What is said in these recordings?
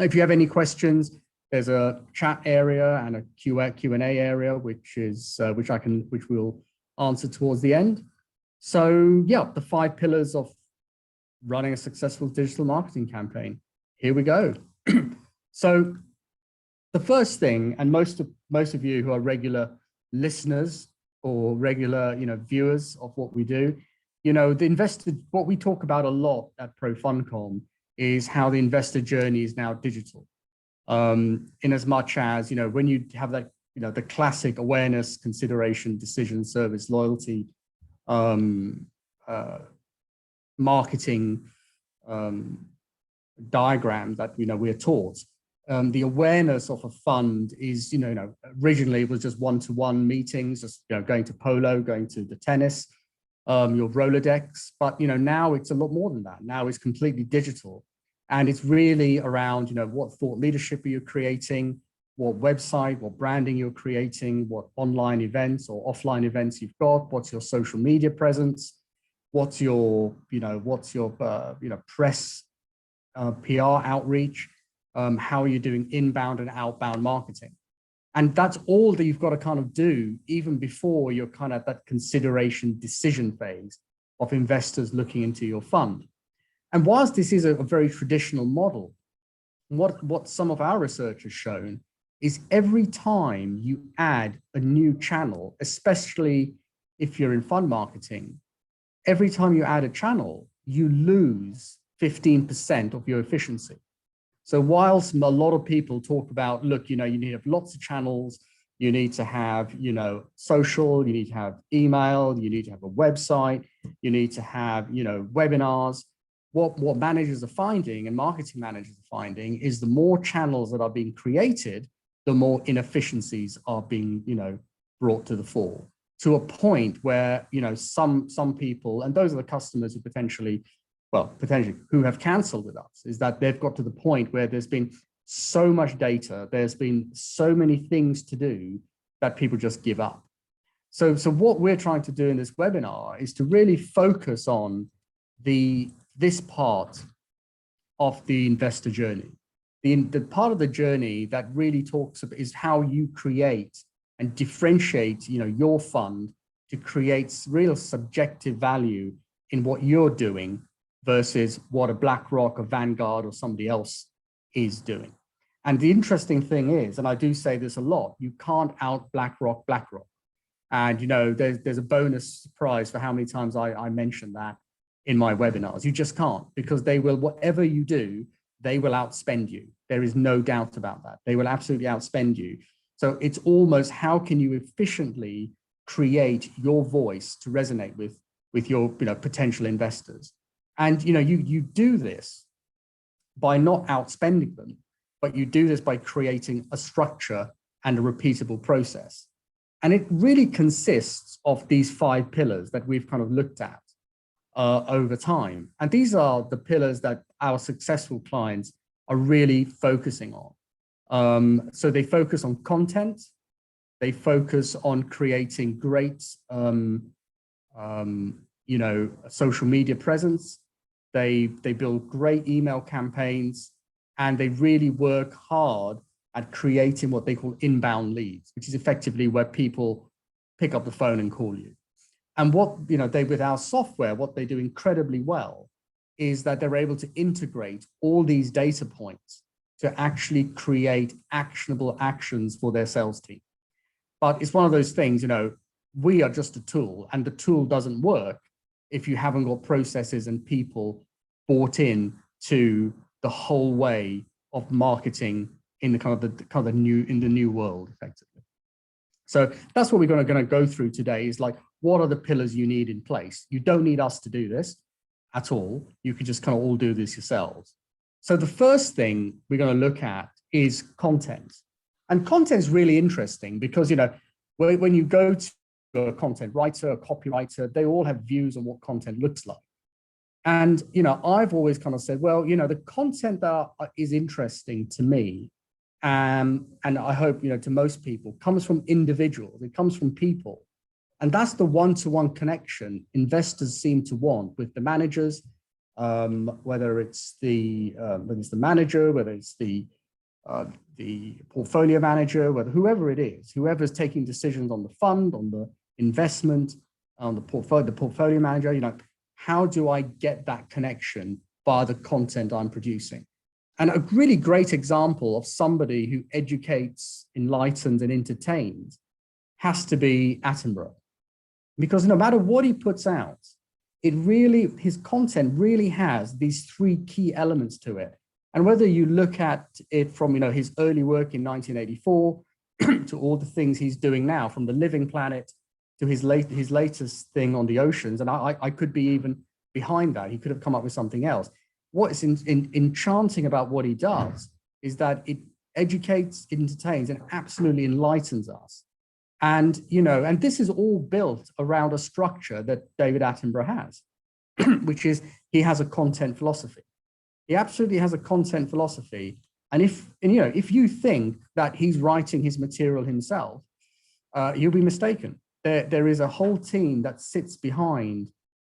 If you have any questions, there's a chat area and a Q&A area, which we'll answer towards the end. So yeah, the 5 pillars of running a successful digital marketing campaign. Here we go. So the first thing, and most of you who are regular listeners or regular viewers of what we do, what we talk about a lot at ProFundCom is how the investor journey is now digital. In as much as, when you have that, the classic awareness, consideration, decision, service, loyalty, marketing diagram that, we're taught, the awareness of a fund is, originally it was just one-to-one meetings, just, going to polo, going to the tennis, your Rolodex, but, now it's a lot more than that. Now it's completely digital. And it's really around, what thought leadership are you creating, what website, what branding you're creating, what online events or offline events you've got, what's your social media presence, what's your press, PR outreach, how are you doing inbound and outbound marketing? And that's all that you've got to kind of do even before you're kind of at that consideration decision phase of investors looking into your fund. And whilst this is a very traditional model, what some of our research has shown is every time you add a new channel, especially if you're in fund marketing, every time you add a channel, you lose 15% of your efficiency. So whilst a lot of people talk about, look, you need to have lots of channels, you need to have, social, you need to have email, you need to have a website, you need to have, webinars. What managers are finding and marketing managers are finding is the more channels that are being created, the more inefficiencies are being, brought to the fore, to a point where, some people, and those are the customers who potentially who have canceled with us, is that they've got to the point where there's been so much data, there's been so many things to do that people just give up. So what we're trying to do in this webinar is to really focus on this part of the investor journey. The part of the journey that really talks about is how you create and differentiate, your fund to create real subjective value in what you're doing versus what a BlackRock, a Vanguard, or somebody else is doing. And the interesting thing is, and I do say this a lot, you can't out BlackRock. And there's a bonus prize for how many times I mention that in my webinars. You just can't, because they will, whatever you do, they will outspend you. There is no doubt about that. They will absolutely outspend you. So it's almost, how can you efficiently create your voice to resonate with your potential investors? And you do this by not outspending them, but you do this by creating a structure and a repeatable process. And it really consists of these 5 pillars that we've kind of looked at over time. And these are the pillars that our successful clients are really focusing on. So they focus on content, they focus on creating great, social media presence, they build great email campaigns, and they really work hard at creating what they call inbound leads, which is effectively where people pick up the phone and call you. And what, with our software, what they do incredibly well is that they're able to integrate all these data points to actually create actionable actions for their sales team. But it's one of those things, we are just a tool, and the tool doesn't work if you haven't got processes and people bought in to the whole way of marketing in the new world, effectively. So that's what we're going to go through today, is like, what are the pillars you need in place? You don't need us to do this at all. You can just kind of all do this yourselves. So the first thing we're going to look at is content. And content is really interesting because, when you go to a content writer, a copywriter, they all have views on what content looks like. And, I've always kind of said, well, the content that is interesting to me, and I hope, to most people, comes from individuals. It comes from people. And that's the one-to-one connection investors seem to want with the managers, whether it's the manager, whether it's the portfolio manager, whoever it is, whoever's taking decisions on the fund, on the investment, on the portfolio manager, you know, how do I get that connection by the content I'm producing? And a really great example of somebody who educates, enlightens, and entertains has to be Attenborough. Because no matter what he puts out, his content really has these three key elements to it. And whether you look at it from, you know, his early work in 1984 to all the things he's doing now, from the Living Planet to his latest thing on the oceans, and I could be even behind that. He could have come up with something else. What is enchanting about what he does is that it educates, entertains, and absolutely enlightens us. And, you know, and this is all built around a structure that David Attenborough has, which is he has a content philosophy. He absolutely has a content philosophy. And if you think that he's writing his material himself, you'll be mistaken. There is a whole team that sits behind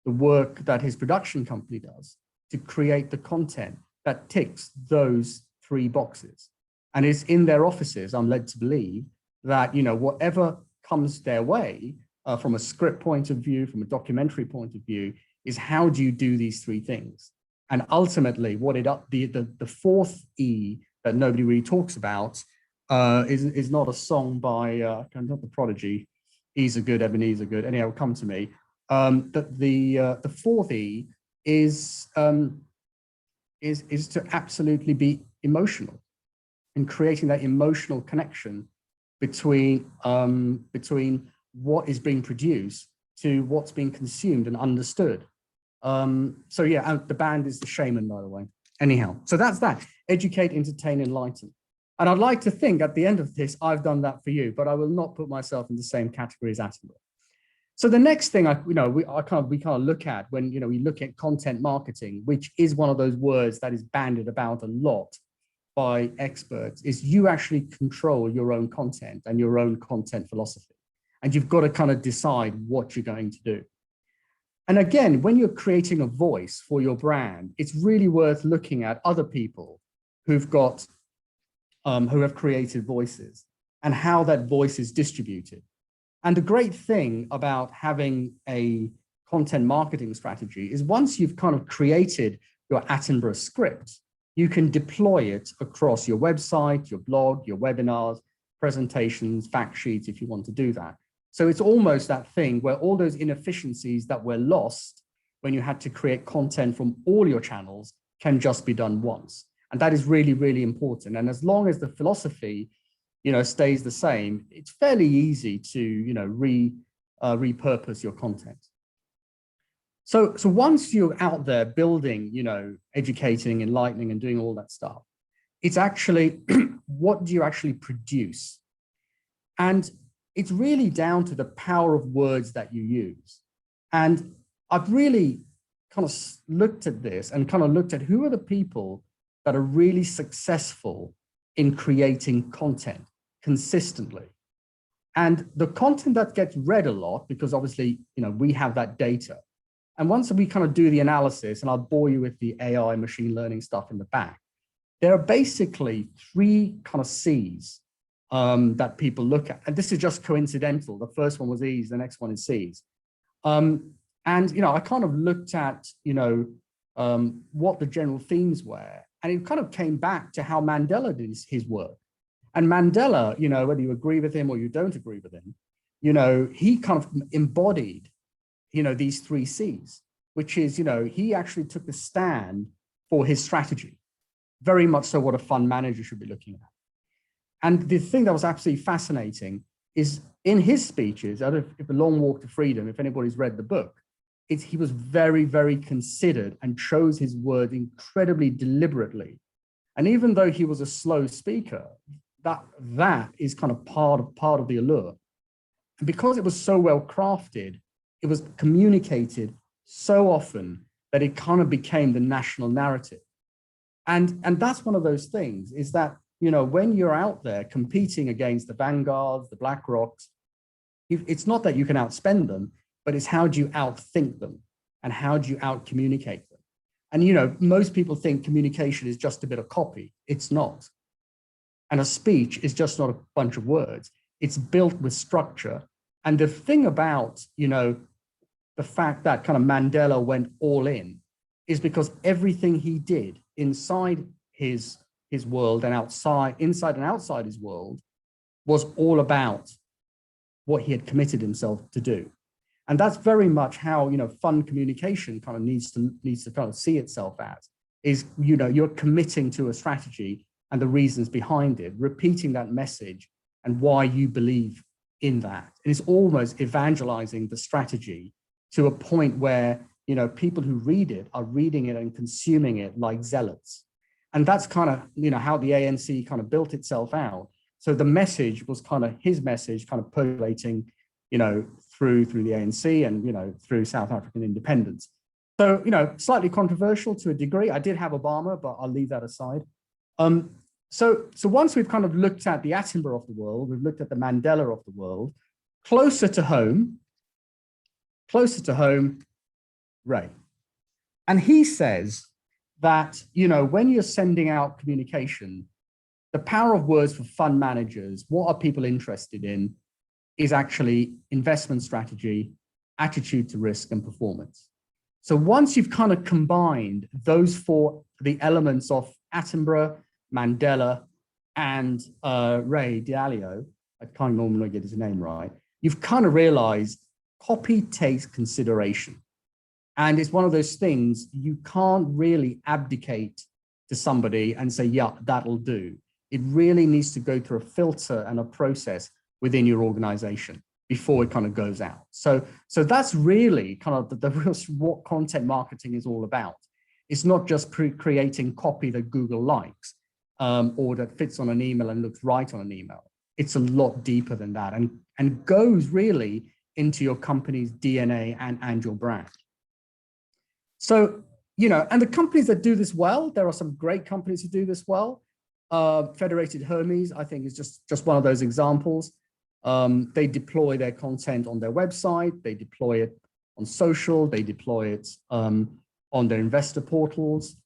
the work that his production company does to create the content that ticks those three boxes. And it's in their offices, I'm led to believe, that, you know, whatever comes their way from a script point of view, from a documentary point of view, is how do you do these three things? And ultimately, the fourth E that nobody really talks about is not a song by not the Prodigy. E's are good, Ebenezer good. Anyhow, come to me. The fourth E is to absolutely be emotional, and creating that emotional connection between what is being produced to what's being consumed and understood. So yeah, the band is the Shaman, by the way. Anyhow, so that's that. Educate, entertain, enlighten. And I'd like to think at the end of this, I've done that for you, but I will not put myself in the same category as Attenborough. So the next thing we kind of look at when, you know, we look at content marketing, which is one of those words that is bandied about a lot by experts, is you actually control your own content and your own content philosophy. And you've got to kind of decide what you're going to do. And again, when you're creating a voice for your brand, it's really worth looking at other people who've got, who have created voices and how that voice is distributed. And the great thing about having a content marketing strategy is once you've kind of created your Attenborough script, you can deploy it across your website, your blog, your webinars, presentations, fact sheets, if you want to do that. So it's almost that thing where all those inefficiencies that were lost when you had to create content from all your channels can just be done once. And that is really, really important. And as long as the philosophy, you know, stays the same, it's fairly easy to, you know, repurpose your content. So once you're out there building, you know, educating, enlightening, and doing all that stuff, it's actually, what do you actually produce? And it's really down to the power of words that you use. And I've really kind of looked at this and kind of looked at who are the people that are really successful in creating content consistently. And the content that gets read a lot, because obviously, you know, we have that data. And once we kind of do the analysis, and I'll bore you with the AI machine learning stuff in the back, there are basically three kind of C's that people look at. And this is just coincidental. The first one was E's, the next one is C's. And, you know, I kind of looked at, you know, what the general themes were. And it kind of came back to how Mandela did his work. And Mandela, you know, whether you agree with him or you don't agree with him, you know, he kind of embodied, you know, these three C's, which is, you know, he actually took a stand for his strategy, very much so what a fund manager should be looking at. And the thing that was absolutely fascinating is in his speeches, out of A Long Walk to Freedom, if anybody's read the book, he was very, very considered and chose his word incredibly deliberately. And even though he was a slow speaker, that is kind of part of the allure. And because it was so well crafted, it was communicated so often that it kind of became the national narrative. And that's one of those things, is that, you know, when you're out there competing against the Vanguards, the BlackRocks, it's not that you can outspend them, but it's how do you outthink them and how do you outcommunicate them? And, you know, most people think communication is just a bit of copy. It's not. And a speech is just not a bunch of words. It's built with structure. And the thing about, you know, the fact that kind of Mandela went all in is because everything he did inside his world and inside and outside his world was all about what he had committed himself to do. And that's very much how, you know, fun communication kind of needs to kind of see itself as, is, you know, you're committing to a strategy and the reasons behind it, repeating that message and why you believe in that. And it's almost evangelizing the strategy to a point where, you know, people who read it are reading it and consuming it like zealots. And that's kind of, you know, how the ANC kind of built itself out. So the message was kind of his message kind of percolating, you know, through the ANC and, you know, through South African independence. So, you know, slightly controversial to a degree. I did have Obama, but I'll leave that aside. So once we've kind of looked at the Attenborough of the world, we've looked at the Mandela of the world, closer to home, Ray. And he says that, you know, when you're sending out communication, the power of words for fund managers, what are people interested in, is actually investment strategy, attitude to risk, and performance. So once you've kind of combined those the elements of Attenborough, Mandela, and Ray Dalio, I can't normally get his name right, you've kind of realized copy takes consideration. And it's one of those things you can't really abdicate to somebody and say, yeah, that'll do. It really needs to go through a filter and a process within your organization before it kind of goes out. So that's really kind of the real what content marketing is all about. It's not just creating copy that Google likes or that fits on an email and looks right on an email. It's a lot deeper than that and goes really into your company's DNA and your brand. So, you know, and the companies that do this well, there are some great companies who do this well. Federated Hermes, I think, is just one of those examples. They deploy their content on their website, they deploy it on social, they deploy it on their investor portals,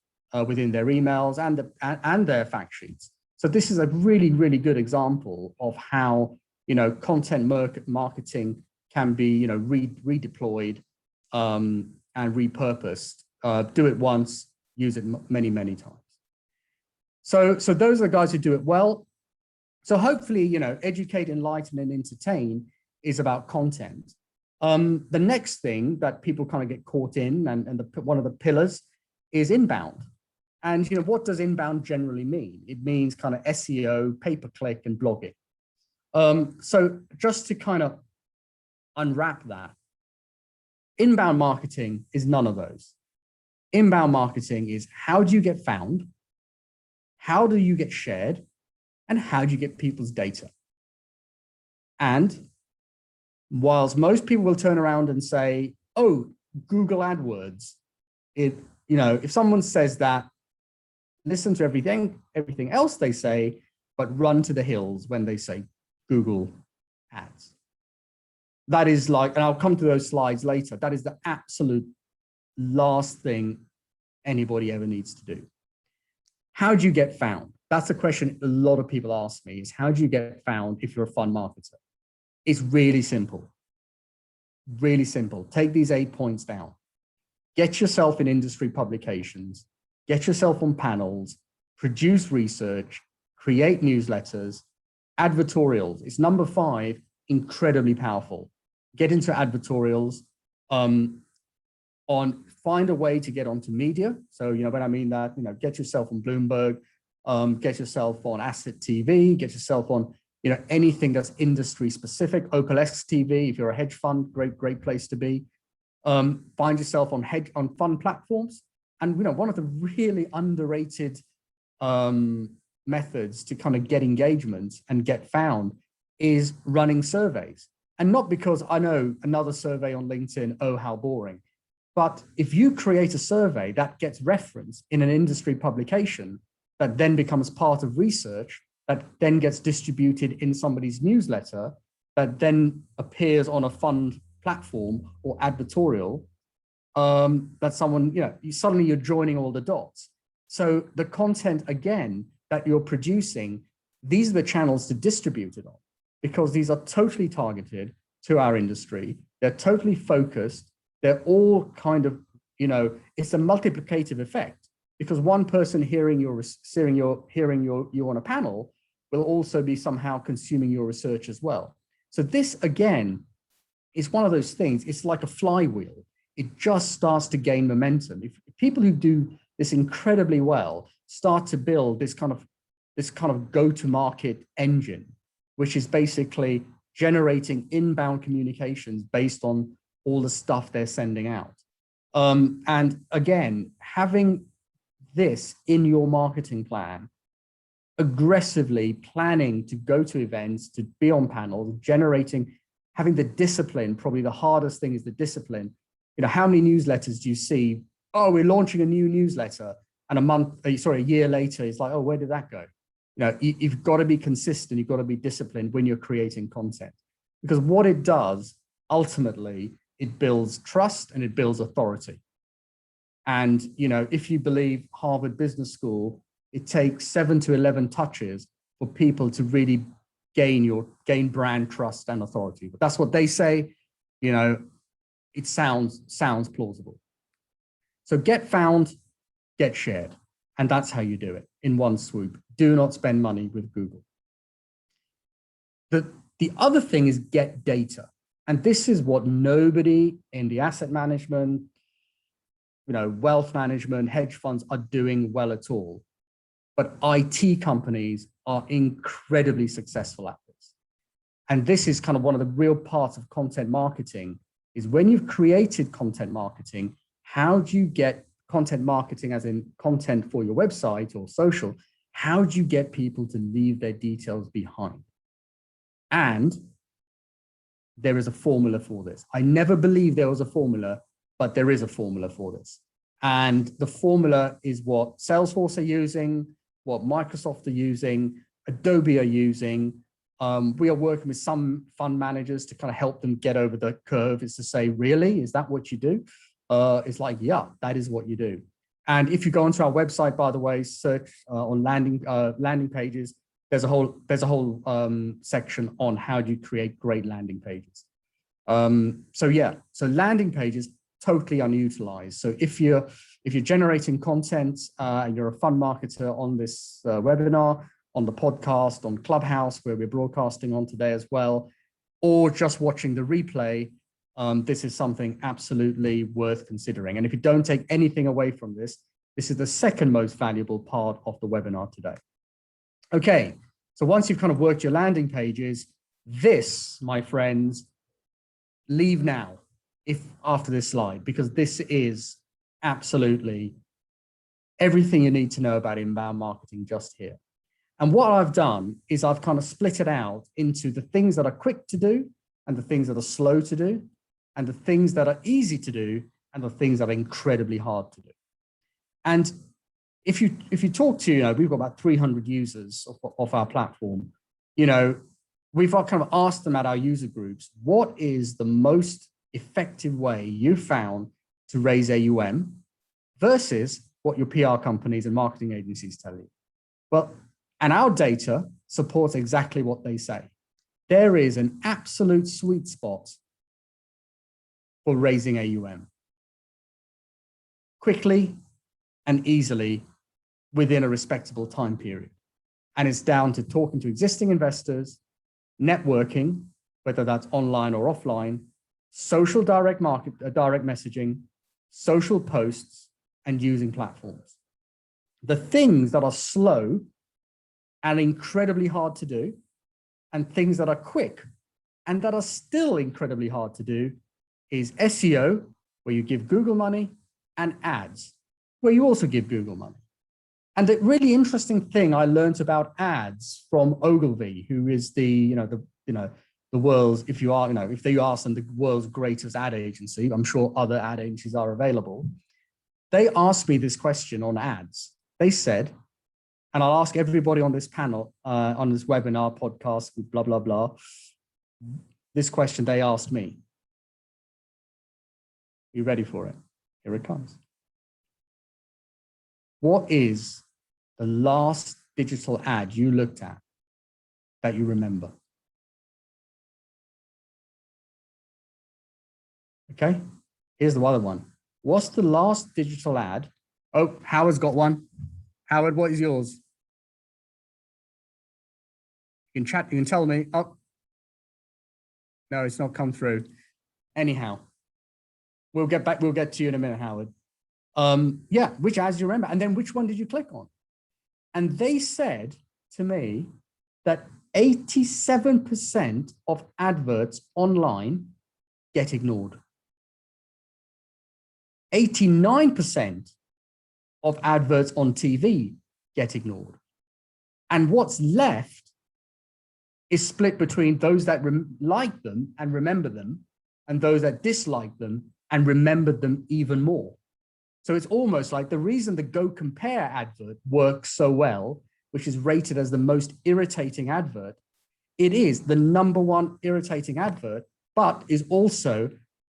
within their emails and their fact sheets. So this is a really, really good example of how, you know, content marketing can be, you know, redeployed and repurposed. Do it once, use it many, many times. So those are the guys who do it well. So hopefully, you know, educate, enlighten, and entertain is about content. The next thing that people kind of get caught in, and one of the pillars, is inbound. And, you know, what does inbound generally mean? It means kind of SEO, pay-per-click, and blogging. So just to kind of unwrap that, inbound marketing is none of those. Inbound marketing is, how do you get found? How do you get shared? And how do you get people's data? And whilst most people will turn around and say, oh, Google AdWords, you know, if someone says that, listen to everything else they say, but run to the hills when they say Google ads. That is like, and I'll come to those slides later, that is the absolute last thing anybody ever needs to do. How do you get found? That's a question a lot of people ask me, is how do you get found if you're a fund marketer? It's really simple. Really simple. Take these 8 points down. Get yourself in industry publications, get yourself on panels, produce research, create newsletters, advertorials. It's number 5, incredibly powerful. Get into advertorials, find a way to get onto media. So, you know, when I mean that, you know, get yourself on Bloomberg, get yourself on Asset TV, get yourself on, you know, anything that's industry specific. OpenX TV, if you're a hedge fund, great place to be. Find yourself on fund platforms. And, you know, one of the really underrated methods to kind of get engagement and get found is running surveys. And not because I know another survey on LinkedIn, oh, how boring. But if you create a survey that gets referenced in an industry publication, that then becomes part of research, that then gets distributed in somebody's newsletter, that then appears on a fund platform or advertorial, that someone, suddenly you're joining all the dots. So the content, again, that you're producing, these are the channels to distribute it on, because these are totally targeted to our industry. They're totally focused. They're all kind of, it's a multiplicative effect, because one person hearing you on a panel will also be somehow consuming your research as well. So this, again, is one of those things. It's like a flywheel. It just starts to gain momentum. If people who do this incredibly well start to build this kind of go-to-market engine, which is basically generating inbound communications based on all the stuff they're sending out. And again, having this in your marketing plan, aggressively planning to go to events, to be on panels, having the discipline. Probably the hardest thing is the discipline. How many newsletters do you see? Oh, we're launching a new newsletter. And a year later, it's like, oh, where did that go? You've got to be consistent. You've got to be disciplined when you're creating content, because what it does, ultimately, it builds trust and it builds authority. And, if you believe Harvard Business School, it takes 7 to 11 touches for people to really gain brand trust and authority. But that's what they say. It sounds plausible. So get found, get shared. And that's how you do it in one swoop. Do not spend money with Google. The other thing is get data. And this is what nobody in the asset management, wealth management, hedge funds are doing well at all. But IT companies are incredibly successful at this. And this is kind of one of the real parts of content marketing, is when you've created content marketing, how do you get content marketing, as in content for your website or social, how do you get people to leave their details behind? And there is a formula for this. I never believed there was a formula, but there is a formula for this. And the formula is what Salesforce are using, what Microsoft are using, Adobe are using. We are working with some fund managers to kind of help them get over the curve. Is to say, really, is that what you do? It's like, yeah, that is what you do. And if you go onto our website, by the way, search on landing pages, there's a whole section on how do you create great landing pages. So landing pages, totally unutilized. So if you're generating content and you're a fund marketer on this webinar, on the podcast, on Clubhouse, where we're broadcasting on today as well, or just watching the replay, this is something absolutely worth considering. And if you don't take anything away from this, this is the second most valuable part of the webinar today. Okay, so once you've kind of worked your landing pages, this, my friends, leave now after this slide, because this is absolutely everything you need to know about inbound marketing just here. And what I've done is I've kind of split it out into the things that are quick to do and the things that are slow to do, and the things that are easy to do and the things that are incredibly hard to do. And if you talk to, we've got about 300 users of our platform, we've kind of asked them at our user groups, what is the most effective way you found to raise AUM versus what your PR companies and marketing agencies tell you? Well, and our data supports exactly what they say. There is an absolute sweet spot for raising AUM quickly and easily within a respectable time period. And it's down to talking to existing investors, networking, whether that's online or offline, social direct messaging, social posts, and using platforms. The things that are slow and incredibly hard to do, and things that are quick and that are still incredibly hard to do, is SEO, where you give Google money, and ads, where you also give Google money. And the really interesting thing I learned about ads from Ogilvy, who is the world's, if you ask them, the world's greatest ad agency, I'm sure other ad agencies are available. They asked me this question on ads. They said, and I'll ask everybody on this panel, on this webinar, podcast, blah, blah, blah, this question they asked me. You ready for it? Here it comes. What is the last digital ad you looked at that you remember? Okay, here's the other one. What's the last digital ad? Oh, Howard's got one. Howard, what is yours? You can chat, you can tell me. Oh, no, it's not come through. Anyhow, we'll get to you in a minute, Howard. Yeah, which ads do you remember? And then which one did you click on? And they said to me that 87% of adverts online get ignored. 89% of adverts on TV get ignored. And what's left is split between those that like them and remember them and those that dislike them and remembered them even more. So it's almost like the reason the Go Compare advert works so well, which is rated as the most irritating advert, it is the #1 irritating advert, but is also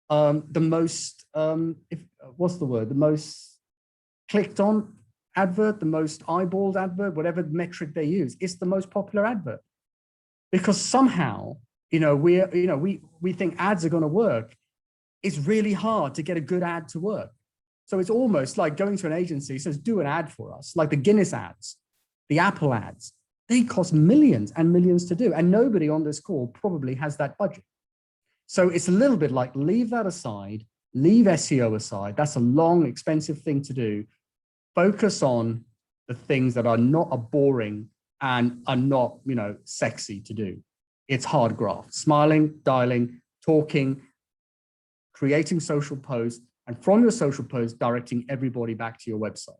the most, what's the word? The most clicked on advert, the most eyeballed advert, whatever metric they use. It's the most popular advert because somehow, we think ads are going to work. It's really hard to get a good ad to work. So it's almost like going to an agency says, do an ad for us, like the Guinness ads, the Apple ads. They cost millions and millions to do. And nobody on this call probably has that budget. So it's a little bit like leave that aside, leave SEO aside. That's a long, expensive thing to do. Focus on the things that are not boring and are not, sexy to do. It's hard graft, smiling, dialing, talking, creating social posts, and from your social posts, directing everybody back to your website.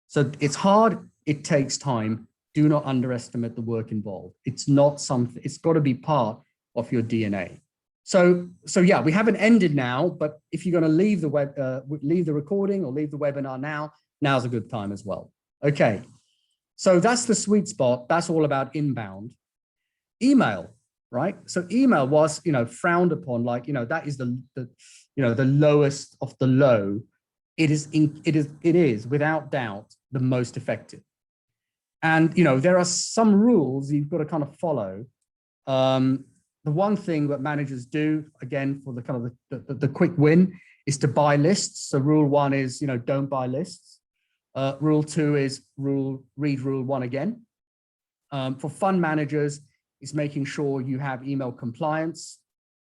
So it's hard, it takes time. Do not underestimate the work involved. It's not something, it's got to be part of your DNA. So yeah, we haven't ended now, but if you're going to leave the recording or leave the webinar now's a good time as well. Okay, so that's the sweet spot. That's all about inbound. Email, right? So email was, frowned upon, like, that is the lowest of the low. It is without doubt the most effective. And, there are some rules you've got to kind of follow. The one thing that managers do, again, for the kind of the quick win, is to buy lists. So rule 1 is, don't buy lists. Rule 2 is read rule 1 again. For fund managers, it's making sure you have email compliance.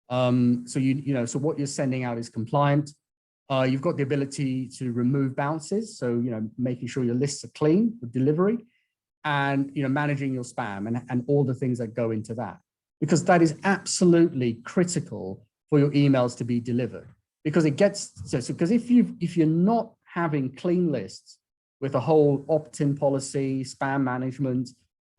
So what you're sending out is compliant. You've got the ability to remove bounces. So, making sure your lists are clean for delivery and, managing your spam and all the things that go into that, because that is absolutely critical for your emails to be delivered, because it gets, because if you're not having clean lists with a whole opt-in policy, spam management,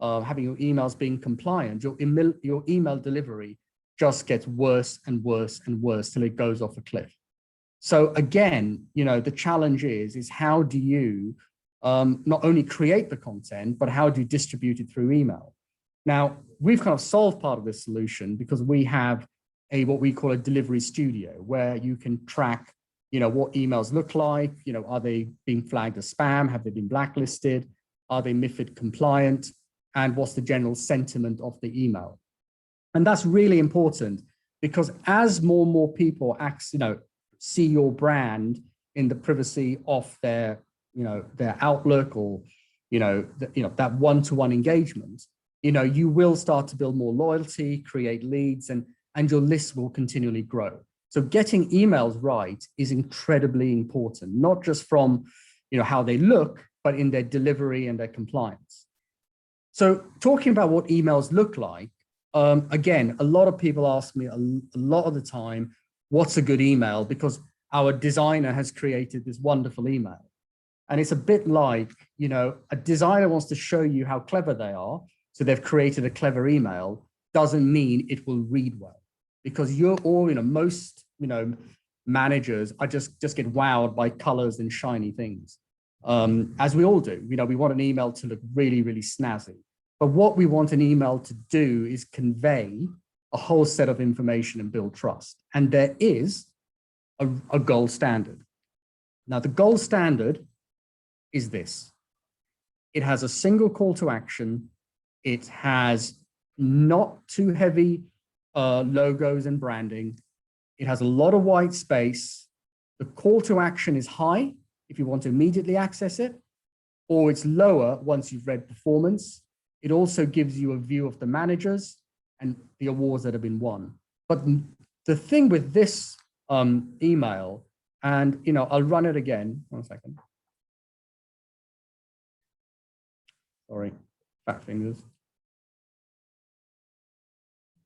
having your emails being compliant, your email delivery just gets worse and worse and worse till it goes off a cliff. So again, the challenge is how do you not only create the content, but how do you distribute it through email? Now, we've kind of solved part of this solution because we have what we call a delivery studio, where you can track, what emails look like, are they being flagged as spam? Have they been blacklisted? Are they MiFID compliant? And what's the general sentiment of the email? And that's really important because as more and more people see your brand in the privacy of their Outlook or, that one-to-one engagement, you will start to build more loyalty, create leads, and your list will continually grow. So getting emails right is incredibly important, not just from, how they look, but in their delivery and their compliance. So talking about what emails look like, again, a lot of people ask me a lot of the time, what's a good email? Because our designer has created this wonderful email. And it's a bit like, a designer wants to show you how clever they are. So they've created a clever email, doesn't mean it will read well, because you're all, most, managers are just get wowed by colors and shiny things. As we all do, we want an email to look really, really snazzy. But what we want an email to do is convey a whole set of information and build trust. And there is a gold standard. Now, the gold standard is this. It has a single call to action. It has not too heavy logos and branding. It has a lot of white space. The call to action is high if you want to immediately access it, or it's lower once you've read performance. It also gives you a view of the managers and the awards that have been won. But the thing with this email, and I'll run it again. 1 second. Sorry, fat fingers.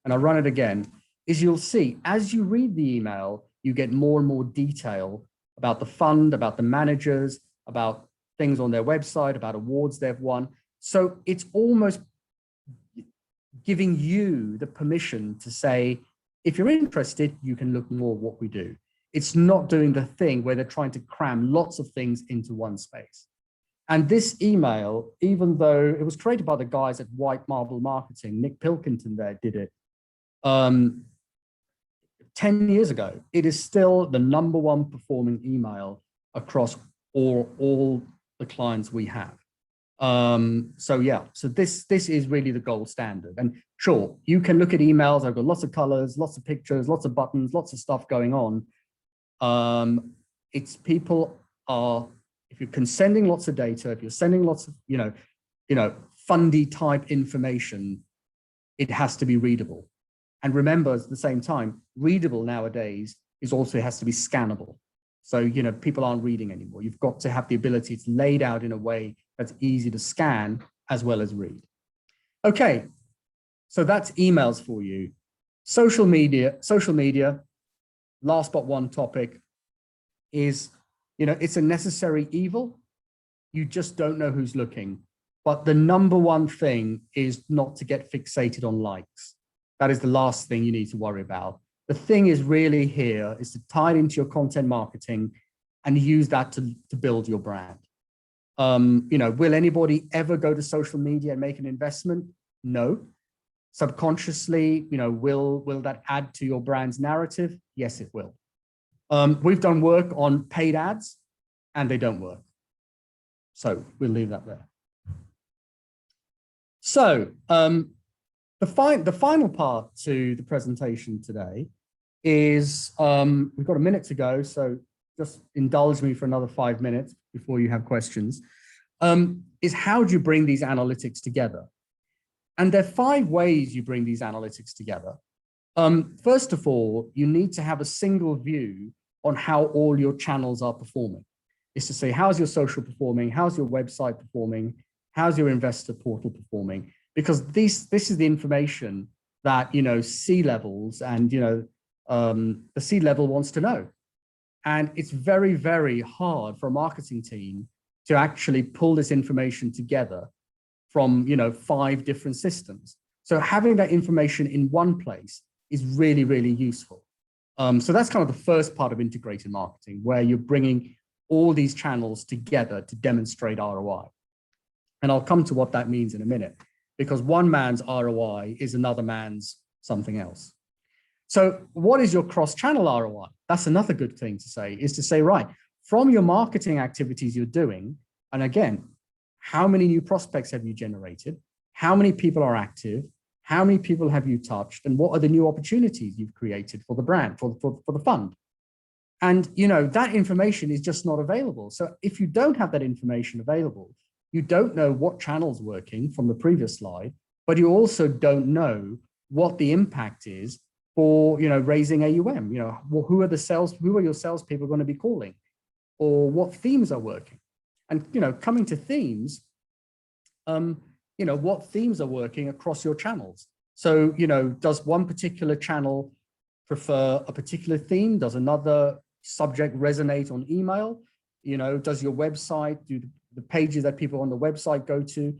And I'll run it again, is you'll see as you read the email, you get more and more detail about the fund, about the managers, about things on their website, about awards they've won. So it's almost giving you the permission to say, if you're interested, you can look more at what we do. It's not doing the thing where they're trying to cram lots of things into one space. And this email, even though it was created by the guys at White Marble Marketing, Nick Pilkington there did it 10 years ago, it is still the #1 performing email across all the clients we have. So yeah, so this is really the gold standard. And sure, you can look at emails. I've got lots of colors, lots of pictures, lots of buttons, lots of stuff going on. It's people are, if you're sending lots of data, if you're sending lots of, fundy type information, it has to be readable. And remember, at the same time, readable nowadays also has to be scannable. So, people aren't reading anymore. You've got to have the ability, it's laid out in a way that's easy to scan as well as read. Okay, so that's emails for you. Social media, last but one topic is, it's a necessary evil. You just don't know who's looking. But the #1 thing is not to get fixated on likes. That is the last thing you need to worry about. The thing is really here is to tie it into your content marketing and use that to build your brand. Will anybody ever go to social media and make an investment? No. Subconsciously, will that add to your brand's narrative? Yes, it will. We've done work on paid ads and they don't work. So we'll leave that there. So the final part to the presentation today is, we've got a minute to go, so just indulge me for another 5 minutes before you have questions, is how do you bring these analytics together? And there are 5 ways you bring these analytics together. First of all, you need to have a single view on how all your channels are performing. It's to say, how's your social performing? How's your website performing? How's your investor portal performing? Because this is the information that, C-levels and, the C-level wants to know. And it's very, very hard for a marketing team to actually pull this information together from, 5 different systems. So having that information in one place is really, really useful. So that's kind of the first part of integrated marketing, where you're bringing all these channels together to demonstrate ROI. And I'll come to what that means in a minute, because one man's ROI is another man's something else. So what is your cross-channel ROI? That's another good thing to say, is to say, right, from your marketing activities you're doing, and again, how many new prospects have you generated? How many people are active? How many people have you touched? And what are the new opportunities you've created for the brand, for the fund? And, that information is just not available. So if you don't have that information available, you don't know what channel's working from the previous slide, but you also don't know what the impact is for, raising AUM. Who are your salespeople going to be calling, or what themes are working? And, coming to themes, what themes are working across your channels. So, does one particular channel prefer a particular theme? Does another subject resonate on email? Does your website, do the pages that people on the website go to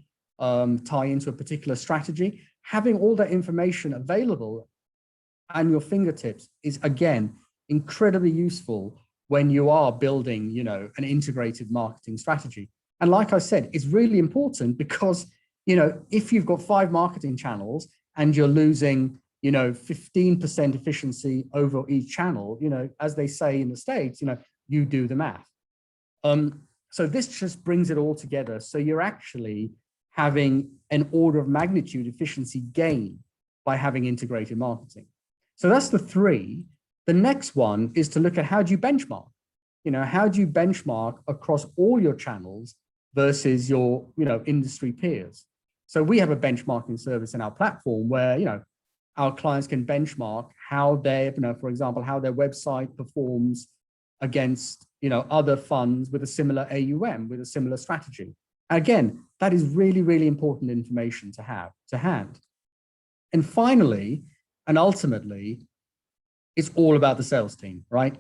tie into a particular strategy? Having all that information available at your fingertips is, again, incredibly useful when you are building, an integrated marketing strategy. And like I said, it's really important because, if you've got 5 marketing channels and you're losing, 15% efficiency over each channel, as they say in the States, you do the math. So this just brings it all together. So you're actually having an order of magnitude efficiency gain by having integrated marketing. So that's the three. The next one is to look at how do you benchmark? How do you benchmark across all your channels versus your, industry peers? So we have a benchmarking service in our platform where, our clients can benchmark how they, for example, how their website performs against, other funds with a similar AUM, with a similar strategy. Again, that is really, really important information to have to hand. And finally, and ultimately, it's all about the sales team, right?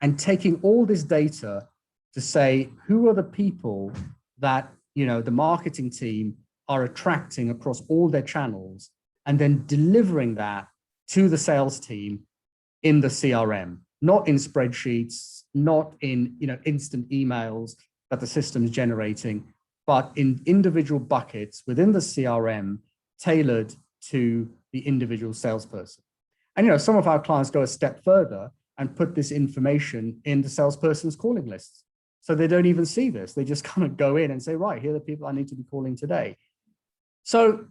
And taking all this data to say, who are the people that, the marketing team are attracting across all their channels, and then delivering that to the sales team in the CRM, not in spreadsheets, not in, instant emails that the system is generating, but in individual buckets within the CRM tailored to the individual salesperson. And, some of our clients go a step further and put this information in the salesperson's calling lists. So they don't even see this. They just kind of go in and say, right, here are the people I need to be calling today. So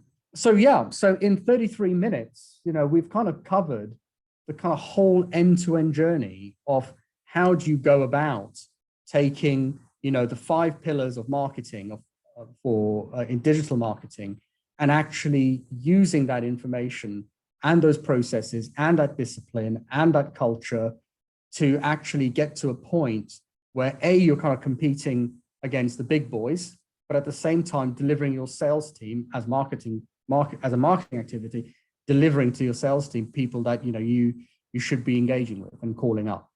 in 33 minutes, we've kind of covered the kind of whole end-to-end journey of how do you go about taking, the 5 pillars of marketing in digital marketing, and actually using that information and those processes and that discipline and that culture to actually get to a point where you're kind of competing against the big boys, but at the same time delivering your sales team as a marketing activity, delivering to your sales team people that you should be engaging with and calling up.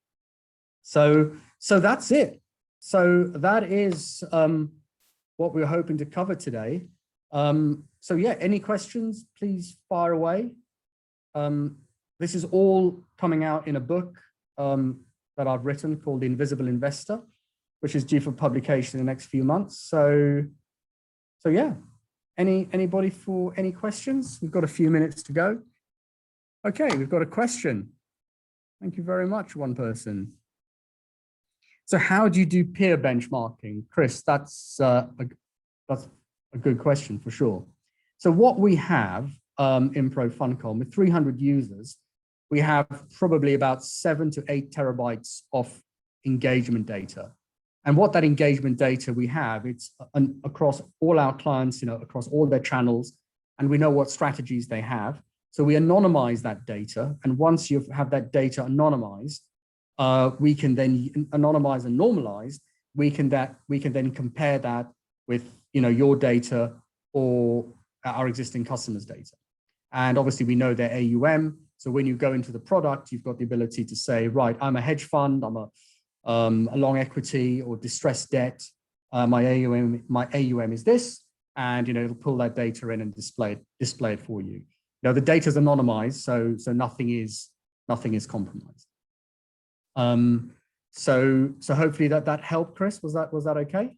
So that's it. So that is what we're hoping to cover today. So yeah, any questions, please fire away. This is all coming out in a book that I've written called The Invisible Investor, which is due for publication in the next few months. So yeah, anybody for any questions? We've got a few minutes to go. Okay, we've got a question. Thank you very much, one person. So how do you do peer benchmarking? Chris, that's a good question for sure. So what we have in ProFuncom with 300 users, we have probably about 7 to 8 terabytes of engagement data. And what that engagement data we have, it's across all our clients, across all their channels, and we know what strategies they have. So we anonymize that data. And once you have that data anonymized, we can then anonymize and normalize. We can then compare that with, your data or our existing customers' data. And obviously we know their AUM. So when you go into the product, you've got the ability to say, right, I'm a hedge fund, I'm a long equity or distressed debt. My AUM is this, and it'll pull that data in and display it for you. The data is anonymized, so nothing is compromised. So hopefully that helped, Chris. Was that okay?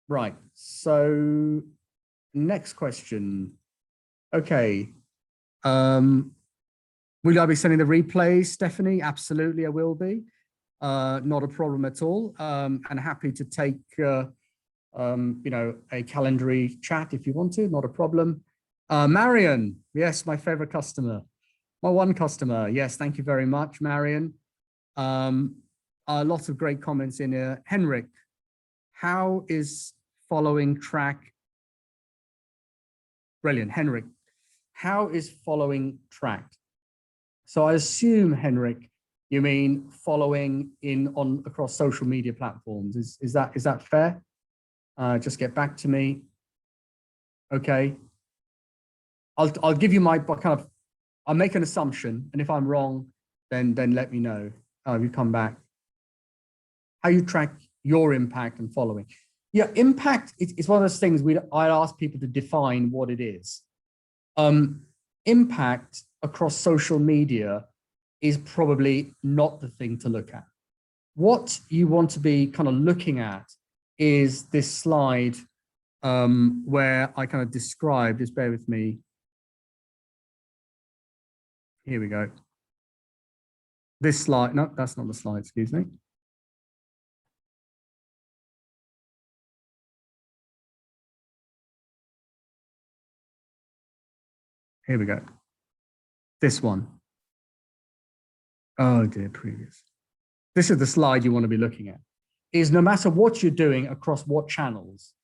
Right. So next question. Okay. Will I be sending the replays, Stephanie? Absolutely, I will be. Not a problem at all. And happy to take, a calendary chat if you want to, not a problem. Marion, yes, my favorite customer. My one customer, yes, thank you very much, Marion. Lots of great comments in here. Henrik, how is following track? Brilliant, Henrik. How is following tracked? So I assume, Henrik, you mean following across social media platforms. Is that fair? Just get back to me. Okay. I'll give you my kind of, I'll make an assumption, and if I'm wrong, then let me know. You come back. How you track your impact and following. Yeah, impact, it's one of those things I ask people to define what it is. Impact across social media is probably not the thing to look at. What you want to be kind of looking at is this slide where I kind of describe, just bear with me. Here we go. This slide, no, that's not the slide, excuse me. Here we go. This one. Oh dear, previous. This is the slide you want to be looking at. Is no matter what you're doing across what channels,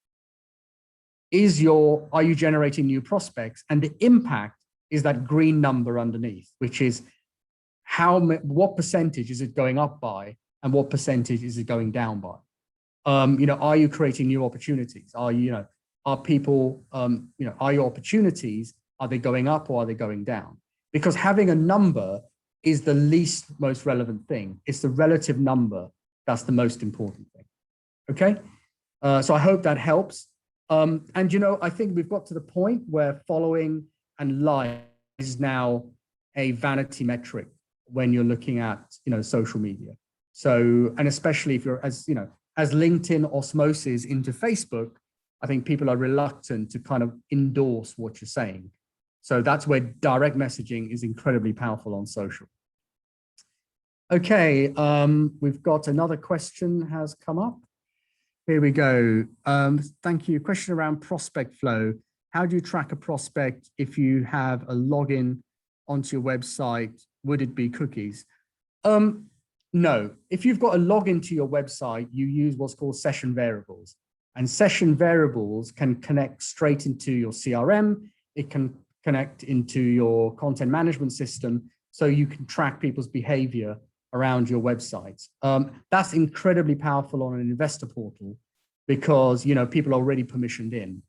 are you generating new prospects? And the impact is that green number underneath, which is what percentage is it going up by and what percentage is it going down by? Are you creating new opportunities? Are your opportunities, are they going up or are they going down? Because having a number is the least most relevant thing. It's the relative number that's the most important thing. Okay, so I hope that helps. And I think we've got to the point where following and like is now a vanity metric when you're looking at social media. So, and especially if you're as LinkedIn osmosis into Facebook, I think people are reluctant to kind of endorse what you're saying. So that's where direct messaging is incredibly powerful on social. Okay, we've got another question has come up. Here we go. Thank you. Question around prospect flow. How do you track a prospect if you have a login onto your website? Would it be cookies? No. If you've got a login to your website, you use what's called session variables. And session variables can connect straight into your CRM. It can connect into your content management system, so you can track people's behavior around your website. That's incredibly powerful on an investor portal because people are already permissioned in.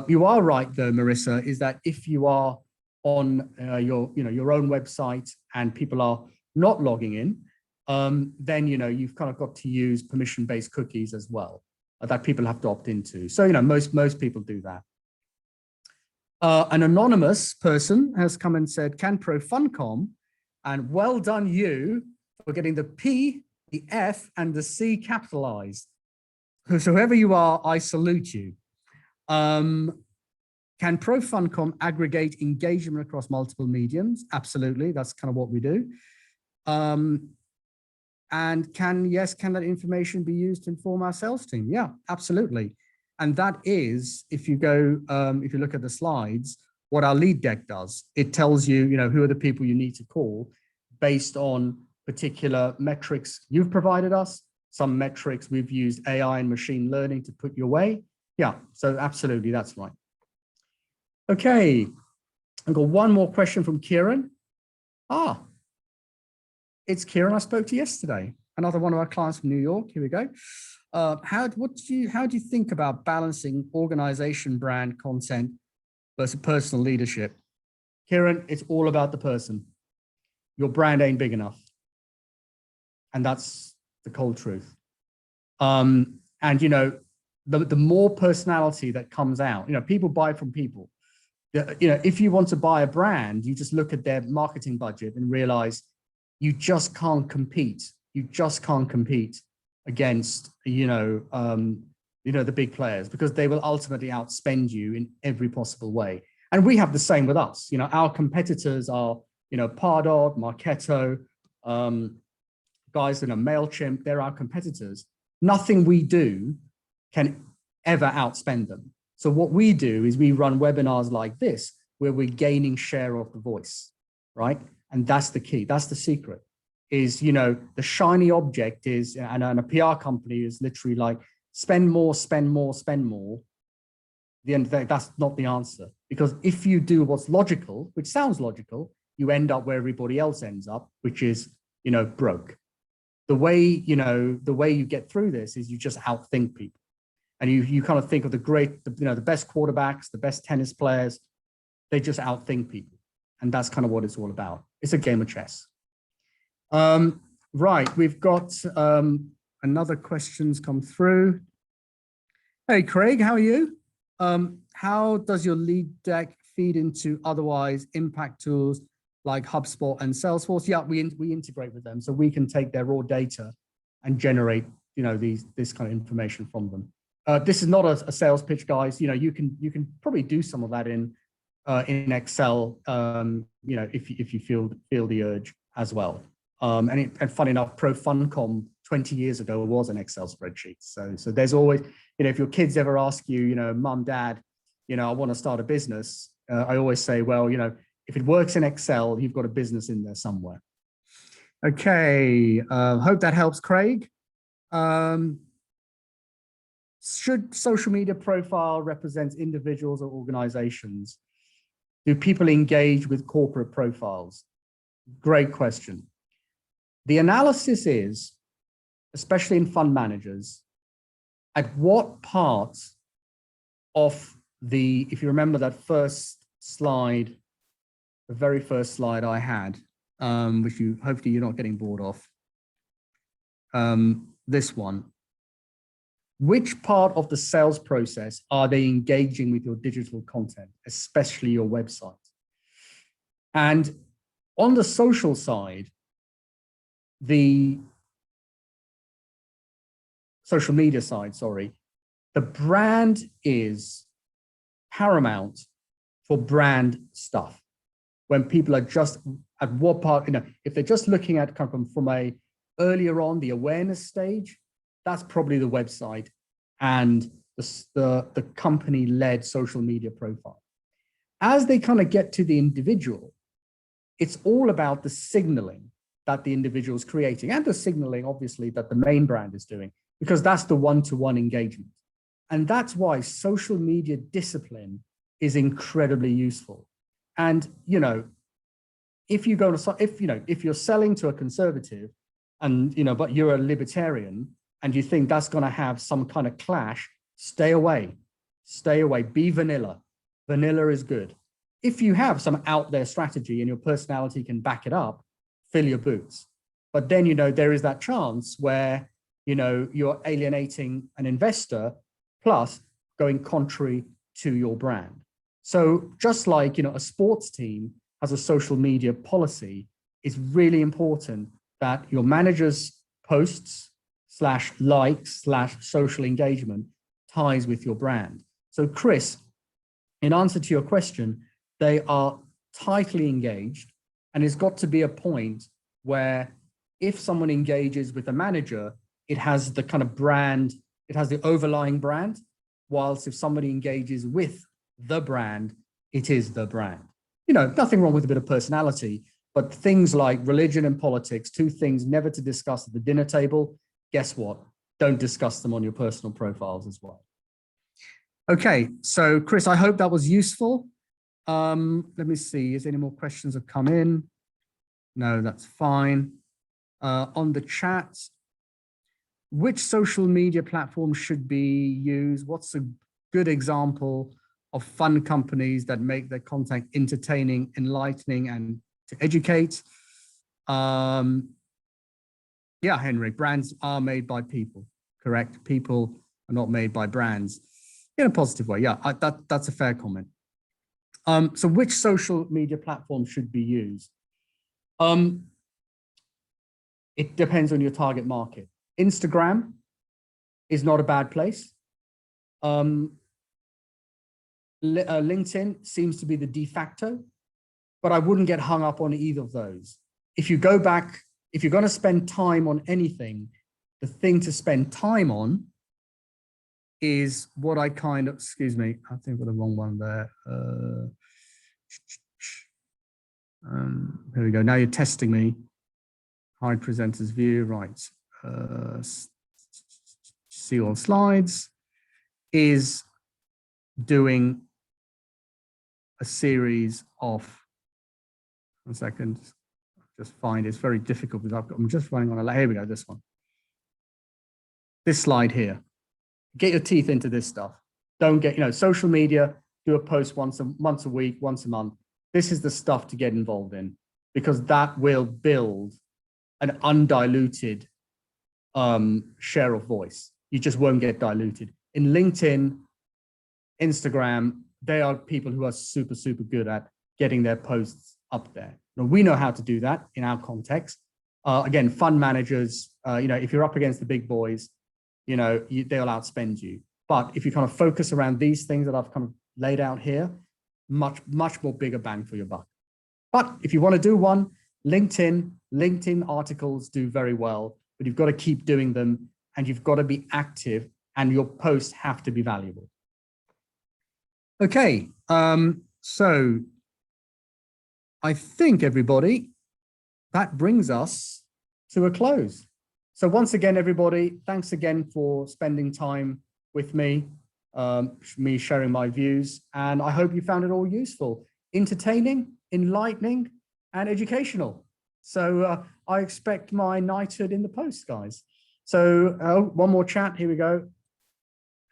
You are right though, Marissa, is that if you are on your own website and people are not logging in, then you've kind of got to use permission-based cookies as well that people have to opt into. So most people do that. An anonymous person has come and said, "Can Pro Funcom?" And well done you for getting the P, the F, and the C capitalized. So whoever you are, I salute you. Can Pro Funcom aggregate engagement across multiple mediums? Absolutely, that's kind of what we do. And can that information be used to inform our sales team? Yeah, absolutely. And that is, if you look at the slides, what our lead deck does. It tells you, who are the people you need to call based on particular metrics you've provided us. Some metrics we've used AI and machine learning to put your way. Yeah, so absolutely, that's right. Okay, I've got one more question from Kieran. It's Kieran I spoke to yesterday, another one of our clients from New York. Here we go. How do you think about balancing organization brand content versus personal leadership? Kieran, it's all about the person. Your brand ain't big enough. And that's the cold truth. And the more personality that comes out, people buy from people. If you want to buy a brand, you just look at their marketing budget and realize you just can't compete. You just can't compete against, the big players, because they will ultimately outspend you in every possible way. And we have the same with us. Our competitors are, Pardot, Marketo, guys in a MailChimp, they're our competitors. Nothing we do can ever outspend them. So what we do is we run webinars like this, where we're gaining share of the voice, right? And that's the key. That's the secret. Is, the shiny object is, and a PR company is literally like, spend more, spend more, spend more. At the end of the day, that's not the answer. Because if you do what's logical, which sounds logical, you end up where everybody else ends up, which is, broke. The way you get through this is you just outthink people. And you kind of think of the best quarterbacks, the best tennis players, they just outthink people. And that's kind of what it's all about. It's a game of chess. Right, we've got another questions come through. Hey, Craig, how are you? How does your lead deck feed into otherwise impact tools like HubSpot and Salesforce? Yeah, we integrate with them, so we can take their raw data and generate, this kind of information from them. This is not a sales pitch, guys. You can probably do some of that in in Excel, you know, if you feel the urge as well. And funny enough, Pro Funcom 20 years ago was an Excel spreadsheet. So there's always, you know, if your kids ever ask you, you know, mom, dad, you know, I want to start a business, I always say, well, you know, if it works in Excel, you've got a business in there somewhere. Okay, hope that helps, Craig. Should social media profile represent individuals or organizations? Do people engage with corporate profiles? Great question. The analysis is, especially in fund managers, at what part of the, if you remember that first slide, the very first slide I had, which you hopefully you're not getting bored of, this one. Which part of the sales process are they engaging with your digital content, especially your website? And on the social side, the social media side, sorry, the brand is paramount for brand stuff. When people are just at what part, you know, if they're just looking at from a earlier on the awareness stage, that's probably the website and the company-led social media profile. As they kind of get to the individual, it's all about the signaling that the individual is creating and the signaling, obviously, that the main brand is doing, because that's the one-to-one engagement. And that's why social media discipline is incredibly useful. And, you know, if you go to, if you're selling to a conservative and, you know, but you're a libertarian and you think that's going to have some kind of clash, stay away, be vanilla. Vanilla is good. If you have some out there strategy and your personality can back it up, fill your boots. But then, you know, there is that chance where, you know, you're alienating an investor plus going contrary to your brand. So just like, you know, a sports team has a social media policy, it's really important that your manager's posts / likes / social engagement ties with your brand. So Chris, in answer to your question, they are tightly engaged, and it's got to be a point where if someone engages with a manager, it has the kind of brand, it has the overlying brand, whilst if somebody engages with the brand, it is the brand. You know, nothing wrong with a bit of personality, but things like religion and politics, two things never to discuss at the dinner table, guess what? Don't discuss them on your personal profiles as well. Okay, so Chris, I hope that was useful. Let me see, is any more questions have come in? No, that's fine. On the chat, which social media platform should be used? What's a good example of fun companies that make their content entertaining, enlightening, and to educate? Yeah, Henry, brands are made by people, correct? People are not made by brands in a positive way. Yeah, that's a fair comment. So which social media platform should be used? It depends on your target market. Instagram is not a bad place. LinkedIn seems to be the de facto, but I wouldn't get hung up on either of those. If you go back, if you're going to spend time on anything, the thing to spend time on is what I kind of, excuse me, I think I've got the wrong one there. Here we go. Now you're testing me. Hide presenter's view, right. See all slides, is doing a series of, 1 second, just find it's very difficult because I'm just running on a, here we go, this one. This slide here. Get your teeth into this stuff. Don't get, you know, social media, do a post once a week, once a month. This is the stuff to get involved in, because that will build an undiluted share of voice. You just won't get diluted. In LinkedIn, Instagram, they are people who are super, super good at getting their posts up there. Now, we know how to do that in our context. Again, fund managers, you know, if you're up against the big boys, you know, they'll outspend you. But if you kind of focus around these things that I've kind of laid out here, much more bigger bang for your buck. But if you want to do one, LinkedIn articles do very well, but you've got to keep doing them and you've got to be active and your posts have to be valuable. Okay, so I think everybody, that brings us to a close. So once again, everybody, thanks again for spending time with me, me sharing my views, and I hope you found it all useful, entertaining, enlightening, and educational. So I expect my knighthood in the post, guys. So one more chat, here we go.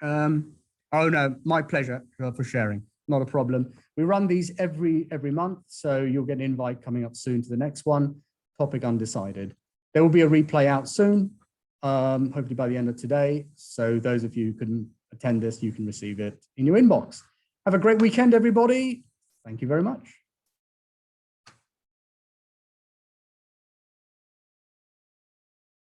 Oh no, my pleasure for sharing, not a problem. We run these every month, so you'll get an invite coming up soon to the next one, topic undecided. There will be a replay out soon, hopefully by the end of today. So those of you who couldn't attend this, you can receive it in your inbox. Have a great weekend, everybody. Thank you very much.